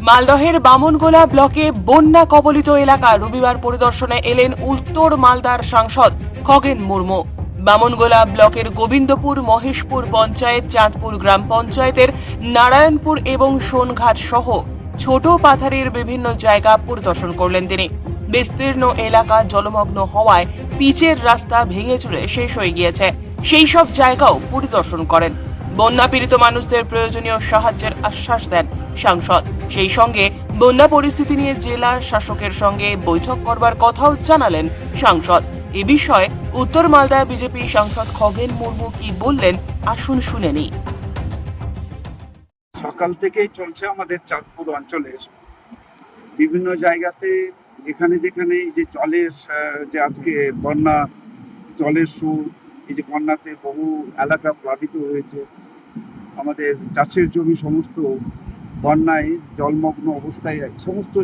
মালদহের বামনগোলা ব্লকে বন্যা কবলিত এলাকা রবিবার পরিদর্শনে এলেন উত্তর মালদার সাংসদ খগেন মুর্মু। বামনগোলা ব্লকের গোবিন্দপুর, মহেশপুর পঞ্চায়েত, চাঁদপুর গ্রাম পঞ্চায়েতের নারায়ণপুর এবং সোনঘাট সহ ছোট পাথারের বিভিন্ন জায়গা পরিদর্শন করলেন তিনি। বিস্তীর্ণ এলাকা জলমগ্ন হওয়ায় পিচের রাস্তা ভেঙে চুরে শেষ হয়ে গিয়েছে, সেই সব জায়গাও পরিদর্শন করেন। বন্যা পীড়িত মানুষদের প্রয়োজনীয় সাহায্যের আশ্বাস দেন সাংসদ। সেই সঙ্গে বন্যা পরিস্থিতি নিয়ে জেলা শাসকের সঙ্গে বৈঠক করবার কথাও জানালেন সাংসদ। এ বিষয়ে উত্তর মালদা বিজেপি সাংসদ খগেন মুর্মু কি বললেন, আসুন শুনে নিই। সকাল থেকেই চলছে আমাদের চাঁদপুর অঞ্চলের বিভিন্ন জায়গাতে, যেখানে যেখানে এই যে জলের যে আজকে বন্যা, জলের সুর, এই যে বন্যাতে বহু এলাকা প্লাবিত হয়েছে, আমাদের চাষের জমি সমস্ত বন্যায় জলমগ্ন অবস্থায়, সমস্ত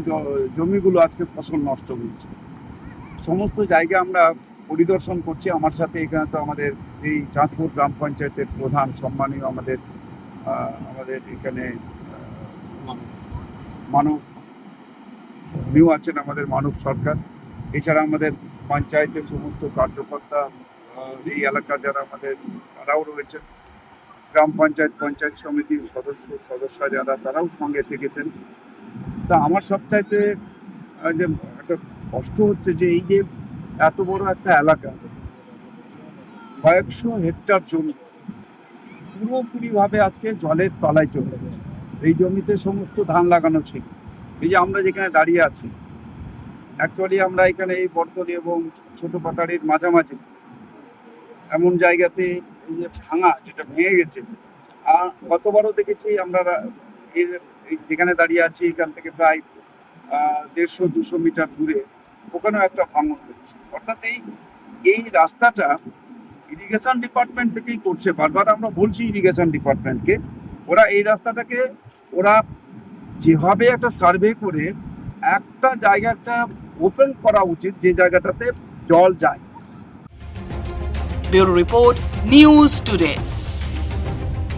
জমিগুলো আজকে ফসল নষ্ট হয়েছে। সমস্ত জায়গা আমরা পরিদর্শন করছি। আমার সাথে এখানে তো আমাদের এই চাঁদপুর গ্রাম পঞ্চায়েতের প্রধান সম্মানীয় আমাদের এখানে মানব নিউ আছেন, আমাদের মানব সরকার। এছাড়া আমাদের পঞ্চায়েতের সমস্ত কার্যকর্তা, এই এলাকার যারা আমাদের তারাও রয়েছেন, গ্রাম পঞ্চায়েত, পঞ্চায়েত সমিতির সদস্য যারা, তারাও সঙ্গে থেকেছেন। তা আমার সবচাইতে যে একটা কষ্ট হচ্ছে যে এই যে এত বড় একটা এলাকা, কয়েকশো হেক্টর জমি পুরোপুরিভাবে আজকে জলের তলায় চলে গেছে। এই জমিতে সমস্ত ধান লাগানো ছিল। এই যে আমরা যেখানে দাঁড়িয়ে আছি, অ্যাকচুয়ালি আমরা এখানে এই বর্তনী এবং ছোট পাতাড়ির মাঝামাঝি এমন জায়গাতে এই যে ভাঙা, যেটা ভেঙে গেছে। আর গতবারও দেখেছি আমরা যেখানে দাঁড়িয়ে আছি, এখান থেকে প্রায় 150-200 মিটার দূরে ওখানেও একটা ভাঙন হয়েছে। অর্থাৎ এই রাস্তাটা ইরিগেশন ডিপার্টমেন্ট থেকেই করছে। বারবার আমরা বলছি ইরিগেশন ডিপার্টমেন্টকে, ওরা এই রাস্তাটাকে ওরা যেভাবে একটা সার্ভে করে একটা জায়গাটা ওপেন করা উচিত, যে জায়গাটাতে জল যায়। Bureau report, news today.